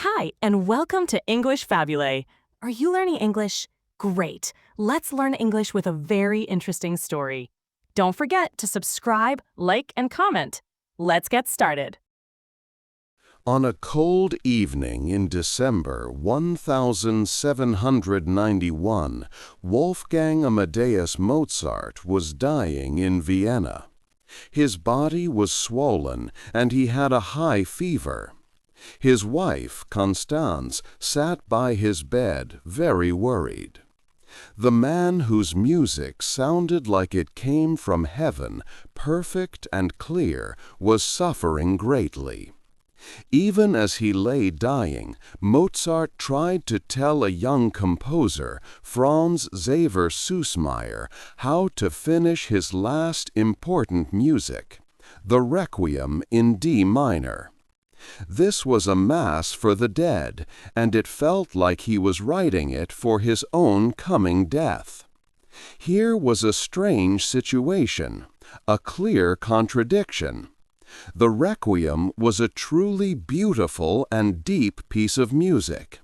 Hi, and welcome to English-Fabule. Are you learning English? Great. Let's learn English with a very interesting story. Don't forget to subscribe, like, and comment. Let's get started. On a cold evening in December 1791, Wolfgang Amadeus Mozart was dying in Vienna. His body was swollen and he had a high fever. His wife, Constance, sat by his bed, very worried. The man whose music sounded like it came from heaven, perfect and clear, was suffering greatly. Even as he lay dying, Mozart tried to tell a young composer, Franz Xaver Süssmayr, how to finish his last important music, the Requiem in D minor. This was a mass for the dead, and it felt like he was writing it for his own coming death. Here was a strange situation, a clear contradiction. The Requiem was a truly beautiful and deep piece of music.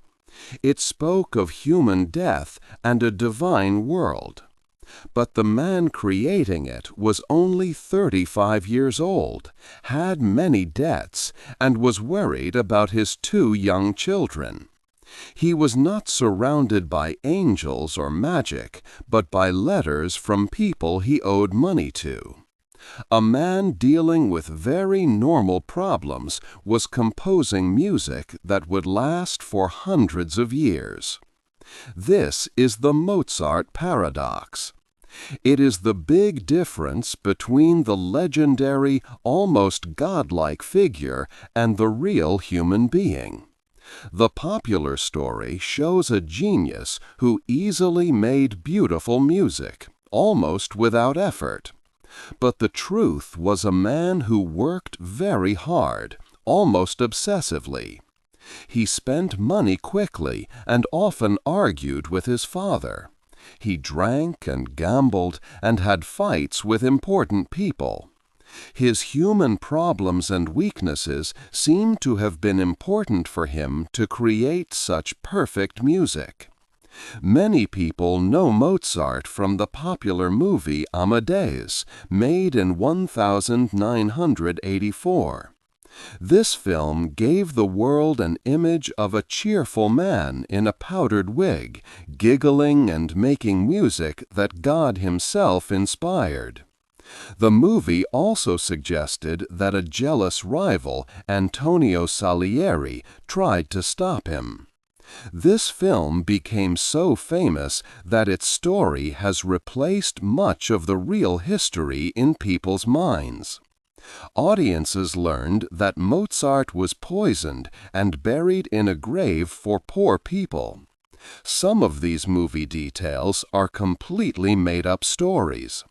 It spoke of human death and a divine world. But the man creating it was only 35 years old, had many debts, and was worried about his two young children. He was not surrounded by angels or magic, but by letters from people he owed money to. A man dealing with very normal problems was composing music that would last for hundreds of years. This is the Mozart paradox. It is the big difference between the legendary, almost godlike figure and the real human being. The popular story shows a genius who easily made beautiful music, almost without effort. But the truth was a man who worked very hard, almost obsessively. He spent money quickly and often argued with his father. He drank and gambled and had fights with important people. His human problems and weaknesses seem to have been important for him to create such perfect music. Many people know Mozart from the popular movie Amadeus, made in 1984. This film gave the world an image of a cheerful man in a powdered wig, giggling and making music that God himself inspired. The movie also suggested that a jealous rival, Antonio Salieri, tried to stop him. This film became so famous that its story has replaced much of the real history in people's minds. Audiences learned that Mozart was poisoned and buried in a grave for poor people. Some of these movie details are completely made-up stories.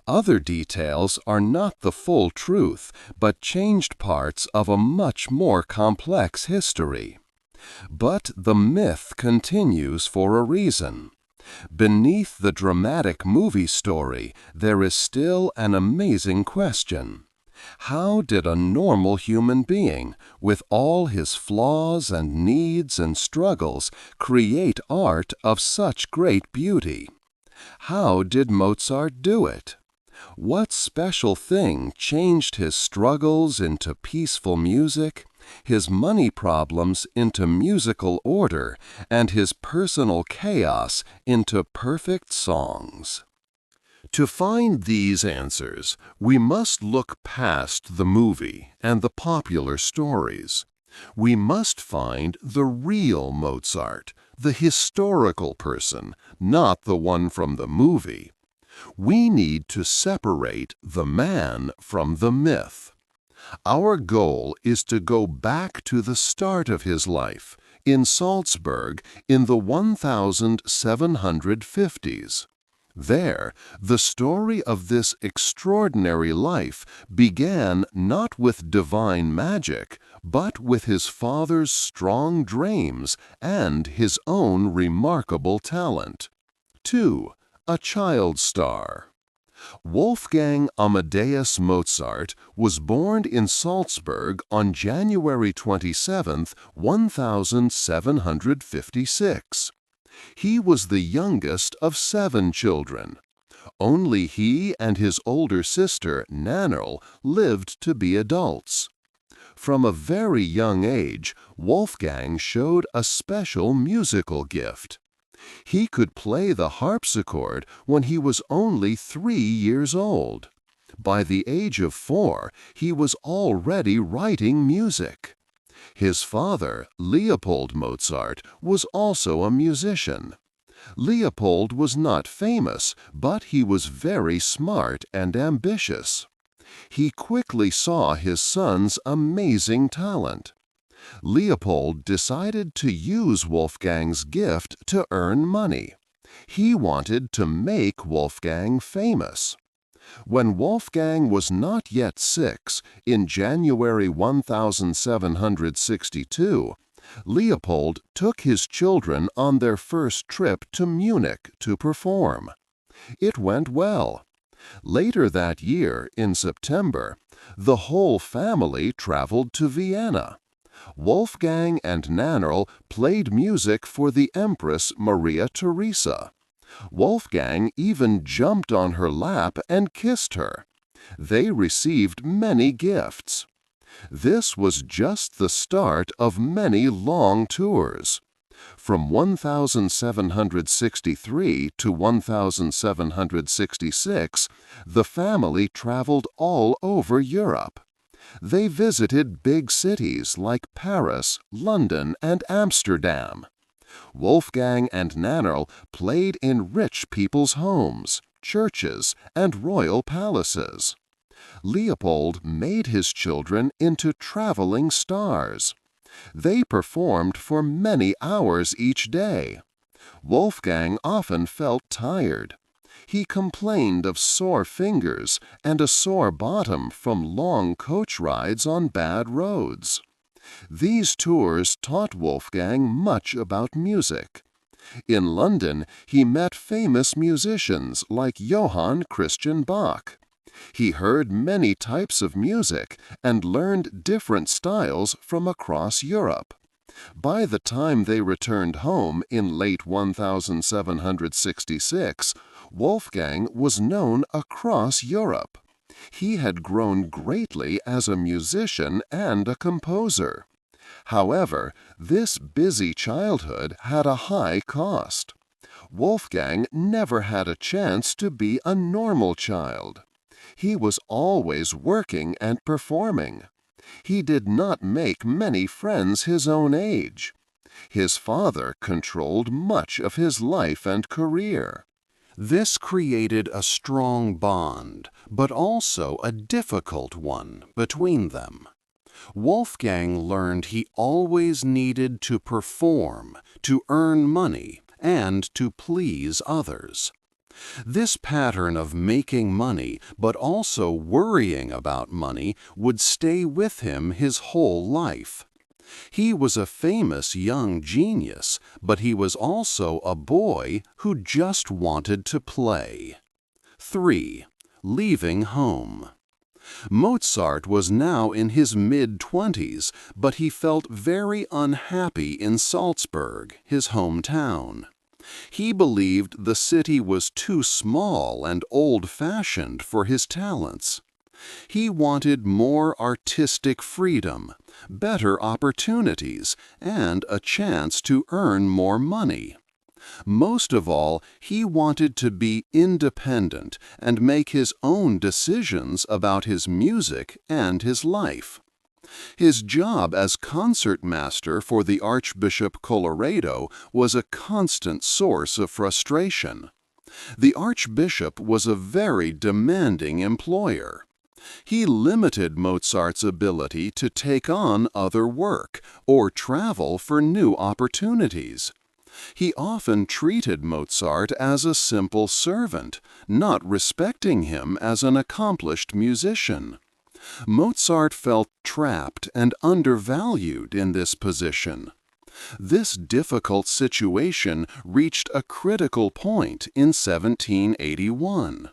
Other details are not the full truth, but changed parts of a much more complex history. But the myth continues for a reason. Beneath the dramatic movie story, there is still an amazing question. How did a normal human being, with all his flaws and needs and struggles, create art of such great beauty? How did Mozart do it? What special thing changed his struggles into peaceful music, his money problems into musical order, and his personal chaos into perfect songs? To find these answers, we must look past the movie and the popular stories. We must find the real Mozart, the historical person, not the one from the movie. We need to separate the man from the myth. Our goal is to go back to the start of his life, in Salzburg, in the 1750s. There, the story of this extraordinary life began not with divine magic, but with his father's strong dreams and his own remarkable talent. 2. A child star. Wolfgang Amadeus Mozart was born in Salzburg on January 27, 1756. He was the youngest of 7 children. Only he and his older sister, Nannerl, lived to be adults. From a very young age, Wolfgang showed a special musical gift. He could play the harpsichord when he was only 3 years old. By the age of 4, he was already writing music. His father, Leopold Mozart, was also a musician. Leopold was not famous, but he was very smart and ambitious. He quickly saw his son's amazing talent. Leopold decided to use Wolfgang's gift to earn money. He wanted to make Wolfgang famous. When Wolfgang was not yet 6, in January 1762, Leopold took his children on their first trip to Munich to perform. It went well. Later that year, in September, the whole family traveled to Vienna. Wolfgang and Nannerl played music for the Empress Maria Theresa. Wolfgang even jumped on her lap and kissed her. They received many gifts. This was just the start of many long tours. From 1763 to 1766, the family traveled all over Europe. They visited big cities like Paris, London, and Amsterdam. Wolfgang and Nannerl played in rich people's homes, churches, and royal palaces. Leopold made his children into traveling stars. They performed for many hours each day. Wolfgang often felt tired. He complained of sore fingers and a sore bottom from long coach rides on bad roads. These tours taught Wolfgang much about music. In London, he met famous musicians like Johann Christian Bach. He heard many types of music and learned different styles from across Europe. By the time they returned home in late 1766, Wolfgang was known across Europe. He had grown greatly as a musician and a composer. However, this busy childhood had a high cost. Wolfgang never had a chance to be a normal child. He was always working and performing. He did not make many friends his own age. His father controlled much of his life and career. This created a strong bond, but also a difficult one between them. Wolfgang learned he always needed to perform, to earn money, and to please others. This pattern of making money, but also worrying about money, would stay with him his whole life. He was a famous young genius, but he was also a boy who just wanted to play. 3. Leaving home. Mozart was now in his mid-20s, but he felt very unhappy in Salzburg, his hometown. He believed the city was too small and old-fashioned for his talents. He wanted more artistic freedom, better opportunities, and a chance to earn more money. Most of all, he wanted to be independent and make his own decisions about his music and his life. His job as concertmaster for the Archbishop Colloredo was a constant source of frustration. The Archbishop was a very demanding employer. He limited Mozart's ability to take on other work or travel for new opportunities. He often treated Mozart as a simple servant, not respecting him as an accomplished musician. Mozart felt trapped and undervalued in this position. This difficult situation reached a critical point in 1781.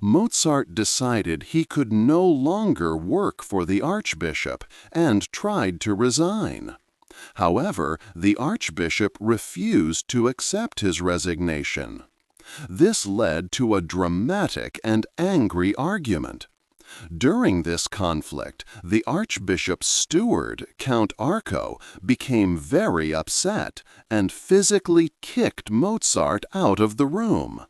Mozart decided he could no longer work for the archbishop and tried to resign. However, the archbishop refused to accept his resignation. This led to a dramatic and angry argument. During this conflict, the archbishop's steward, Count Arco, became very upset and physically kicked Mozart out of the room.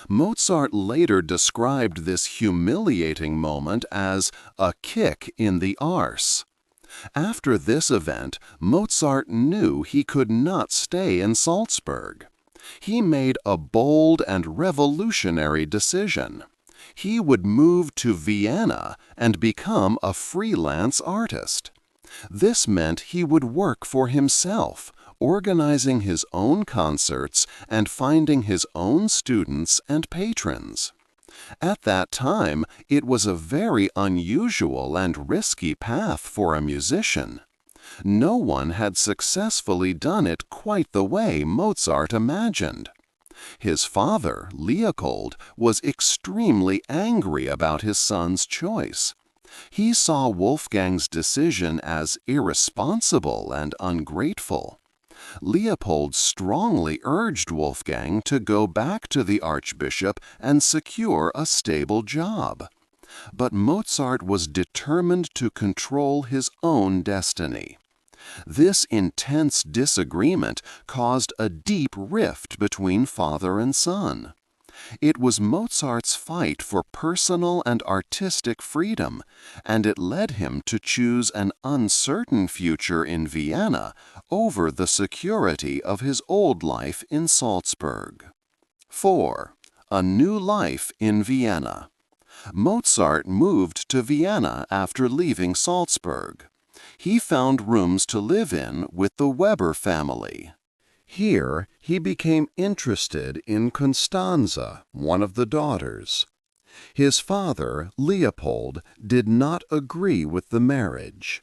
Mozart later described this humiliating moment as a kick in the arse. After this event, Mozart knew he could not stay in Salzburg. He made a bold and revolutionary decision. He would move to Vienna and become a freelance artist. This meant he would work for himself, organizing his own concerts and finding his own students and patrons. At that time, it was a very unusual and risky path for a musician. No one had successfully done it quite the way Mozart imagined. His father, Leopold, was extremely angry about his son's choice. He saw Wolfgang's decision as irresponsible and ungrateful. Leopold strongly urged Wolfgang to go back to the archbishop and secure a stable job. But Mozart was determined to control his own destiny. This intense disagreement caused a deep rift between father and son. It was Mozart's fight for personal and artistic freedom, and it led him to choose an uncertain future in Vienna over the security of his old life in Salzburg. 4. A new life in Vienna. Mozart moved to Vienna after leaving Salzburg. He found rooms to live in with the Weber family. Here, he became interested in Constanze, one of the daughters. His father, Leopold, did not agree with the marriage.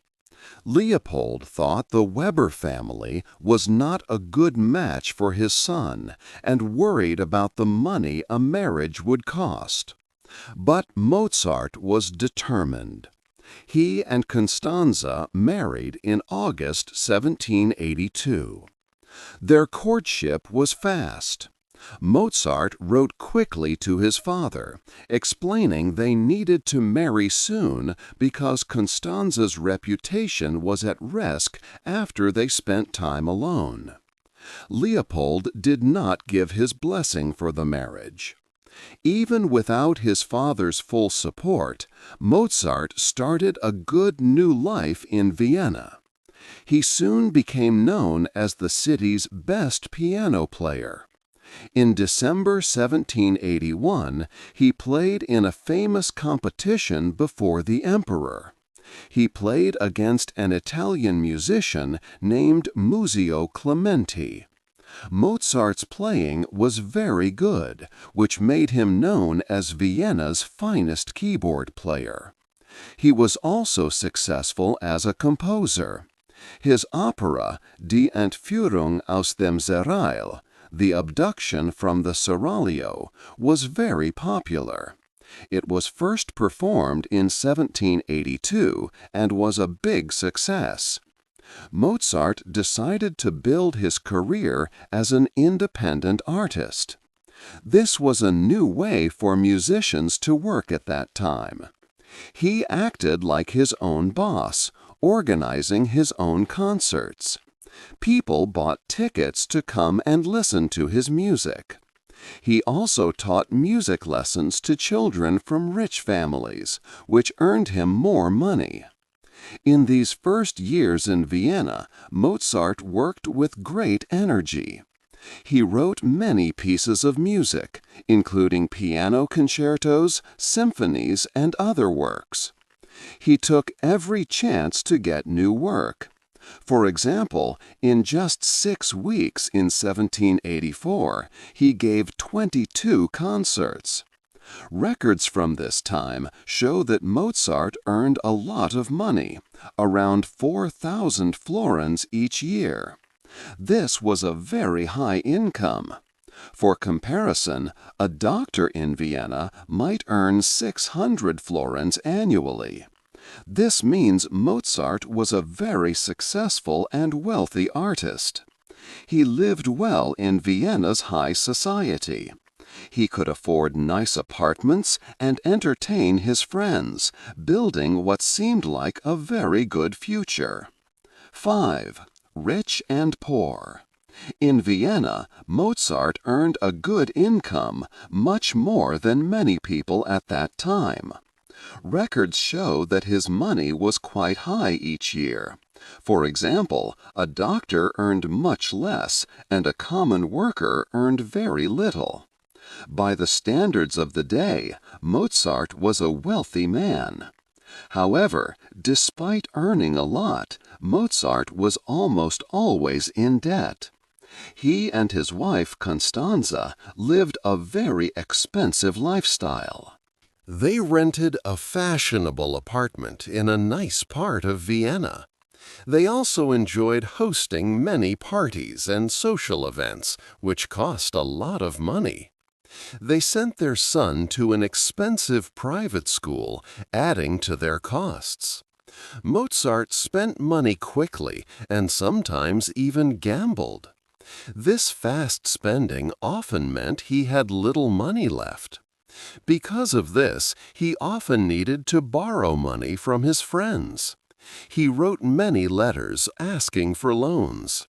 Leopold thought the Weber family was not a good match for his son and worried about the money a marriage would cost. But Mozart was determined. He and Constanze married in August 1782. Their courtship was fast. Mozart wrote quickly to his father, explaining they needed to marry soon because Constanze's reputation was at risk after they spent time alone. Leopold did not give his blessing for the marriage. Even without his father's full support, Mozart started a good new life in Vienna. He soon became known as the city's best piano player. In December 1781, he played in a famous competition before the emperor. He played against an Italian musician named Muzio Clementi. Mozart's playing was very good, which made him known as Vienna's finest keyboard player. He was also successful as a composer. His opera, Die Entführung aus dem Serail, The Abduction from the Seraglio, was very popular. It was first performed in 1782 and was a big success. Mozart decided to build his career as an independent artist. This was a new way for musicians to work at that time. He acted like his own boss, organizing his own concerts. People bought tickets to come and listen to his music. He also taught music lessons to children from rich families, which earned him more money. In these first years in Vienna, Mozart worked with great energy. He wrote many pieces of music, including piano concertos, symphonies, and other works. He took every chance to get new work. For example, in just 6 weeks in 1784, he gave 22 concerts. Records from this time show that Mozart earned a lot of money, around 4,000 florins each year. This was a very high income. For comparison, a doctor in Vienna might earn 600 florins annually. This means Mozart was a very successful and wealthy artist. He lived well in Vienna's high society. He could afford nice apartments and entertain his friends, building what seemed like a very good future. 5. Rich and poor. In Vienna, Mozart earned a good income, much more than many people at that time. Records show that his money was quite high each year. For example, a doctor earned much less, and a common worker earned very little. By the standards of the day, Mozart was a wealthy man. However, despite earning a lot, Mozart was almost always in debt. He and his wife Constanza lived a very expensive lifestyle. They rented a fashionable apartment in a nice part of Vienna. They also enjoyed hosting many parties and social events, which cost a lot of money. They sent their son to an expensive private school, adding to their costs. Mozart spent money quickly and sometimes even gambled. This fast spending often meant he had little money left. Because of this, he often needed to borrow money from his friends. He wrote many letters asking for loans.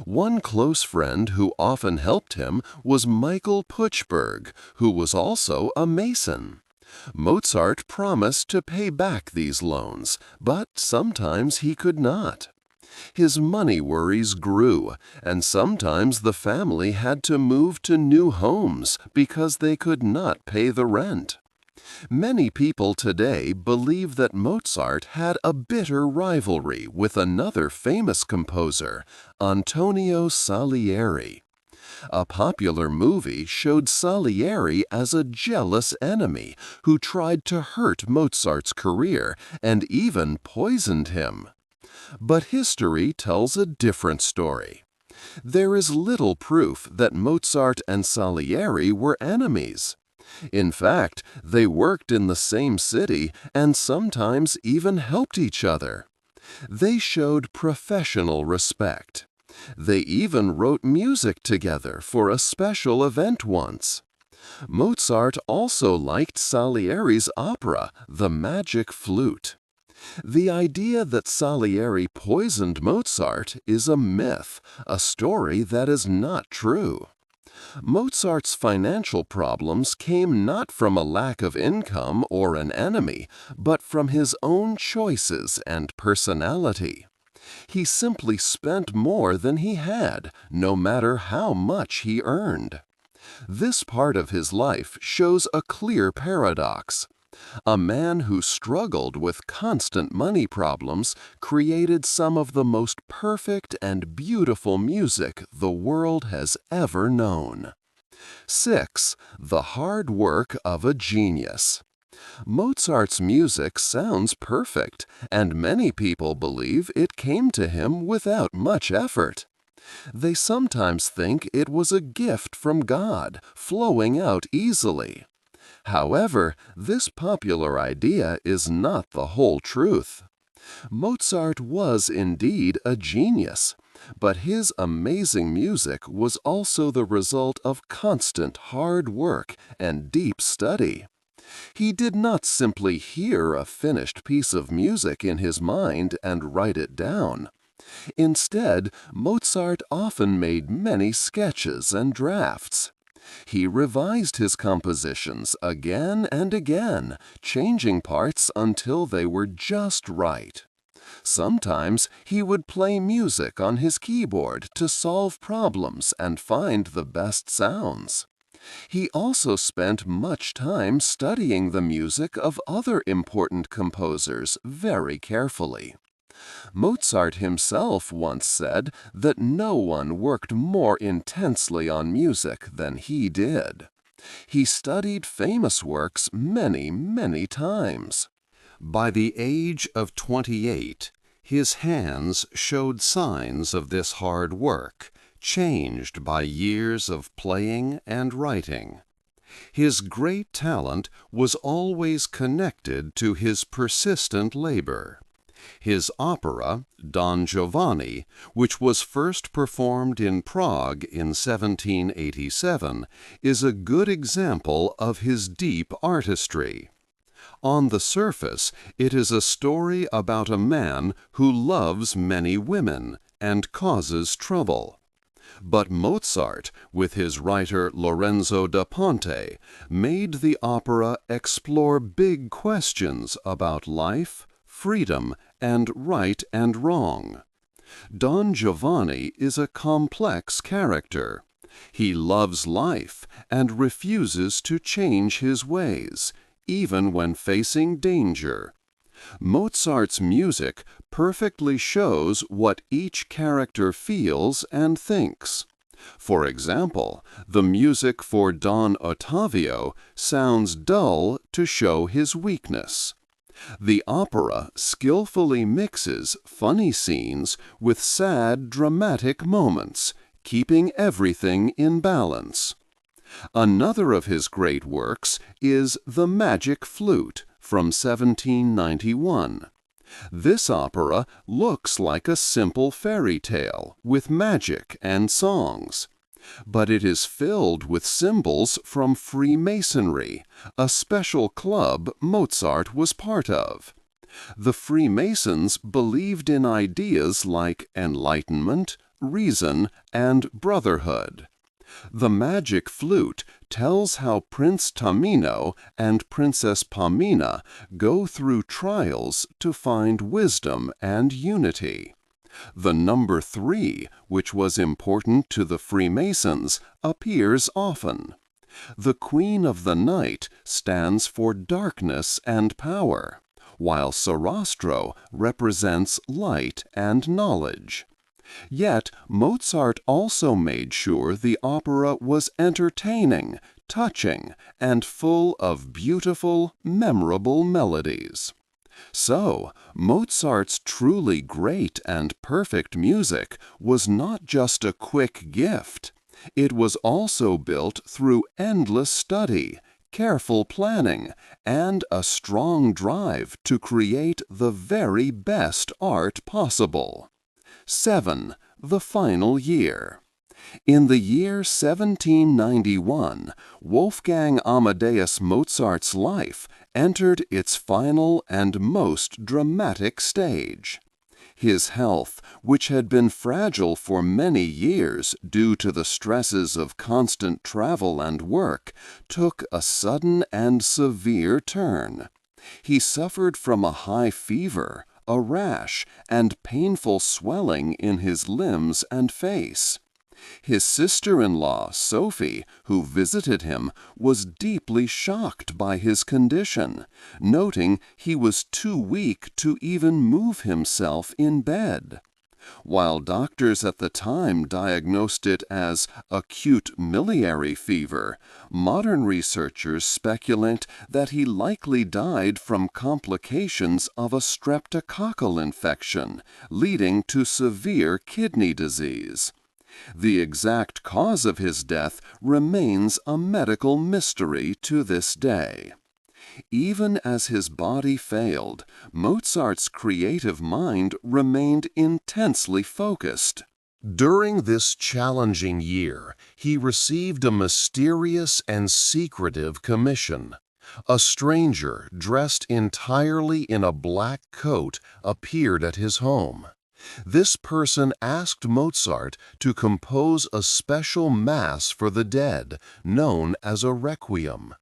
One close friend who often helped him was Michael Puchberg, who was also a mason. Mozart promised to pay back these loans, but sometimes he could not. His money worries grew, and sometimes the family had to move to new homes because they could not pay the rent. Many people today believe that Mozart had a bitter rivalry with another famous composer, Antonio Salieri. A popular movie showed Salieri as a jealous enemy who tried to hurt Mozart's career and even poisoned him. But history tells a different story. There is little proof that Mozart and Salieri were enemies. In fact, they worked in the same city and sometimes even helped each other. They showed professional respect. They even wrote music together for a special event once. Mozart also liked Salieri's opera, The Magic Flute. The idea that Salieri poisoned Mozart is a myth, a story that is not true. Mozart's financial problems came not from a lack of income or an enemy, but from his own choices and personality. He simply spent more than he had, no matter how much he earned. This part of his life shows a clear paradox. A man who struggled with constant money problems created some of the most perfect and beautiful music the world has ever known. 6. The hard work of a genius. Mozart's music sounds perfect, and many people believe it came to him without much effort. They sometimes think it was a gift from God, flowing out easily. However, this popular idea is not the whole truth. Mozart was indeed a genius, but his amazing music was also the result of constant hard work and deep study. He did not simply hear a finished piece of music in his mind and write it down. Instead, Mozart often made many sketches and drafts. He revised his compositions again and again, changing parts until they were just right. Sometimes he would play music on his keyboard to solve problems and find the best sounds. He also spent much time studying the music of other important composers very carefully. Mozart himself once said that no one worked more intensely on music than he did. He studied famous works many, many times. By the age of 28, his hands showed signs of this hard work, changed by years of playing and writing. His great talent was always connected to his persistent labor. His opera, Don Giovanni, which was first performed in Prague in 1787, is a good example of his deep artistry. On the surface, it is a story about a man who loves many women and causes trouble. But Mozart, with his writer Lorenzo da Ponte, made the opera explore big questions about life, freedom, and right and wrong. Don Giovanni is a complex character. He loves life and refuses to change his ways, even when facing danger. Mozart's music perfectly shows what each character feels and thinks. For example, the music for Don Ottavio sounds dull to show his weakness. The opera skillfully mixes funny scenes with sad, dramatic moments, keeping everything in balance. Another of his great works is The Magic Flute from 1791. This opera looks like a simple fairy tale with magic and songs. But it is filled with symbols from Freemasonry, a special club Mozart was part of. The Freemasons believed in ideas like enlightenment, reason, and brotherhood. The Magic Flute tells how Prince Tamino and Princess Pamina go through trials to find wisdom and unity. The number 3, which was important to the Freemasons, appears often. The Queen of the Night stands for darkness and power, while Sarastro represents light and knowledge. Yet Mozart also made sure the opera was entertaining, touching, and full of beautiful, memorable melodies. So, Mozart's truly great and perfect music was not just a quick gift. It was also built through endless study, careful planning, and a strong drive to create the very best art possible. 7. The final year. In the year 1791, Wolfgang Amadeus Mozart's life entered its final and most dramatic stage. His health, which had been fragile for many years due to the stresses of constant travel and work, took a sudden and severe turn. He suffered from a high fever, a rash, and painful swelling in his limbs and face. His sister-in-law, Sophie, who visited him, was deeply shocked by his condition, noting he was too weak to even move himself in bed. While doctors at the time diagnosed it as acute miliary fever, modern researchers speculate that he likely died from complications of a streptococcal infection, leading to severe kidney disease. The exact cause of his death remains a medical mystery to this day. Even as his body failed, Mozart's creative mind remained intensely focused. During this challenging year, he received a mysterious and secretive commission. A stranger, dressed entirely in a black coat, appeared at his home. This person asked Mozart to compose a special mass for the dead, known as a Requiem.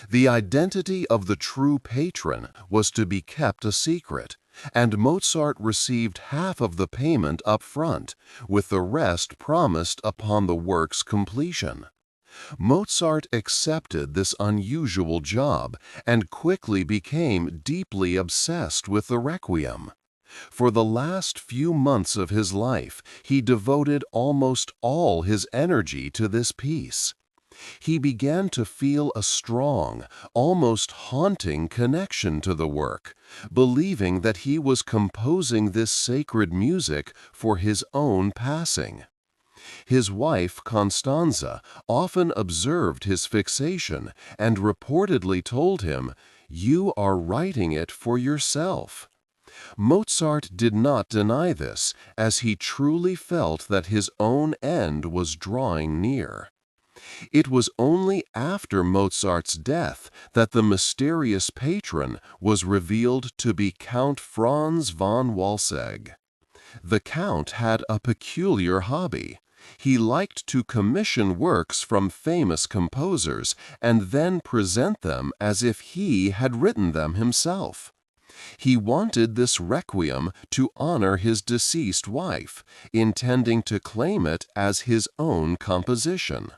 The identity of the true patron was to be kept a secret, and Mozart received half of the payment up front, with the rest promised upon the work's completion. Mozart accepted this unusual job and quickly became deeply obsessed with the Requiem. For the last few months of his life, he devoted almost all his energy to this piece. He began to feel a strong, almost haunting connection to the work, believing that he was composing this sacred music for his own passing. His wife, Constanza, often observed his fixation and reportedly told him, "You are writing it for yourself." Mozart did not deny this, as he truly felt that his own end was drawing near. It was only after Mozart's death that the mysterious patron was revealed to be Count Franz von Walsegg. The Count had a peculiar hobby. He liked to commission works from famous composers and then present them as if he had written them himself. He wanted this Requiem to honor his deceased wife, intending to claim it as his own composition.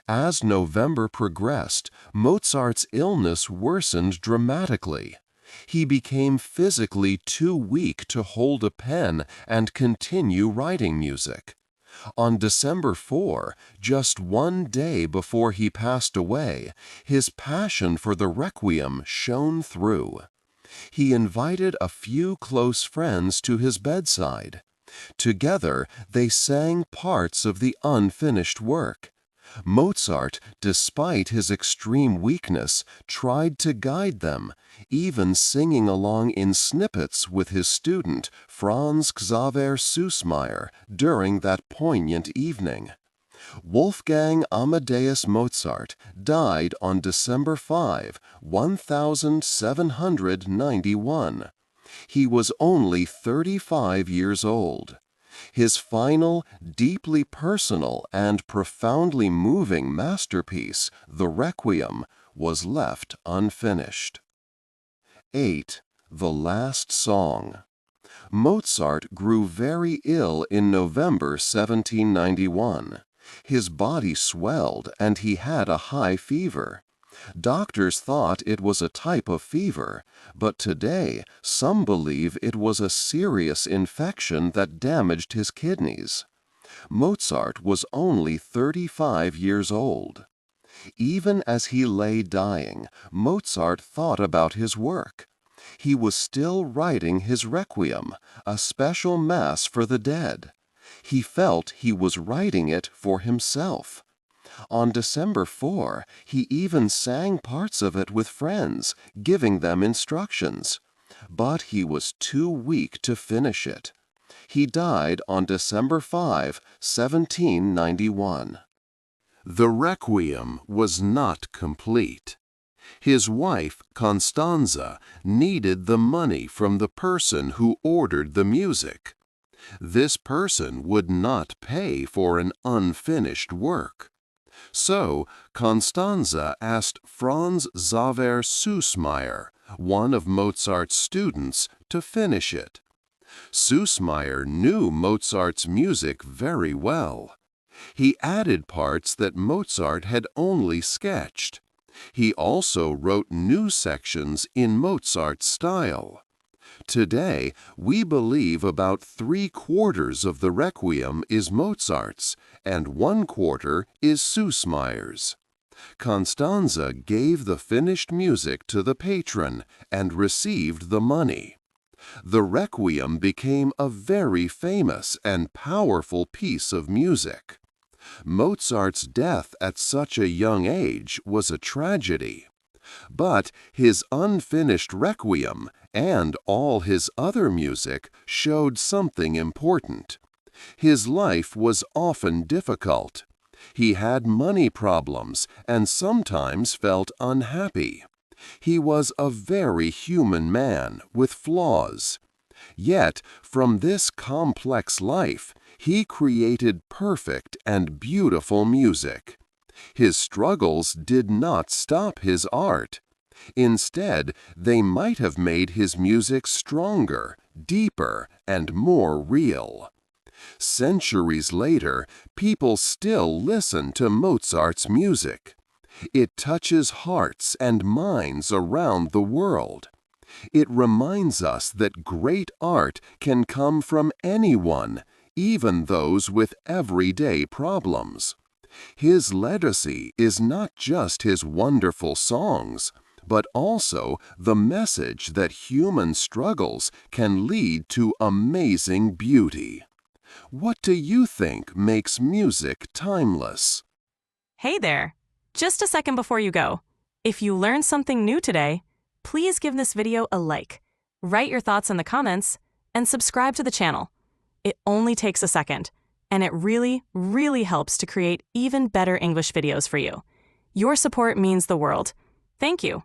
As November progressed, Mozart's illness worsened dramatically. He became physically too weak to hold a pen and continue writing music. On December 4, just one day before he passed away, his passion for the Requiem shone through. He invited a few close friends to his bedside. Together, they sang parts of the unfinished work. Mozart, despite his extreme weakness, tried to guide them, even singing along in snippets with his student, Franz Xaver Süssmayr, during that poignant evening. Wolfgang Amadeus Mozart died on December 5, 1791. He was only 35 years old. His final, deeply personal and profoundly moving masterpiece, the Requiem, was left unfinished. 8. The Last Song. Mozart grew very ill in November 1791. His body swelled and he had a high fever. Doctors thought it was a type of fever, but today some believe it was a serious infection that damaged his kidneys. Mozart was only 35 years old. Even as he lay dying, Mozart thought about his work. He was still writing his Requiem, a special mass for the dead. He felt he was writing it for himself. On December 4, he even sang parts of it with friends, giving them instructions. But he was too weak to finish it. He died on December 5, 1791. The Requiem was not complete. His wife, Constanza, needed the money from the person who ordered the music. This person would not pay for an unfinished work. So, Constanza asked Franz Xaver Süssmayr, one of Mozart's students, to finish it. Süssmayr knew Mozart's music very well. He added parts that Mozart had only sketched. He also wrote new sections in Mozart's style. Today, we believe about 3/4 of the Requiem is Mozart's, and 1/4 is Süssmayr's. Constanza gave the finished music to the patron and received the money. The Requiem became a very famous and powerful piece of music. Mozart's death at such a young age was a tragedy. But his unfinished Requiem and all his other music showed something important. His life was often difficult. He had money problems and sometimes felt unhappy. He was a very human man with flaws. Yet, from this complex life, he created perfect and beautiful music. His struggles did not stop his art. Instead, they might have made his music stronger, deeper, and more real. Centuries later, people still listen to Mozart's music. It touches hearts and minds around the world. It reminds us that great art can come from anyone, even those with everyday problems. His legacy is not just his wonderful songs, but also the message that human struggles can lead to amazing beauty. What do you think makes music timeless? Hey there! Just a second before you go. If you learned something new today, please give this video a like, write your thoughts in the comments, and subscribe to the channel. It only takes a second, and it really, really helps to create even better English videos for you. Your support means the world. Thank you.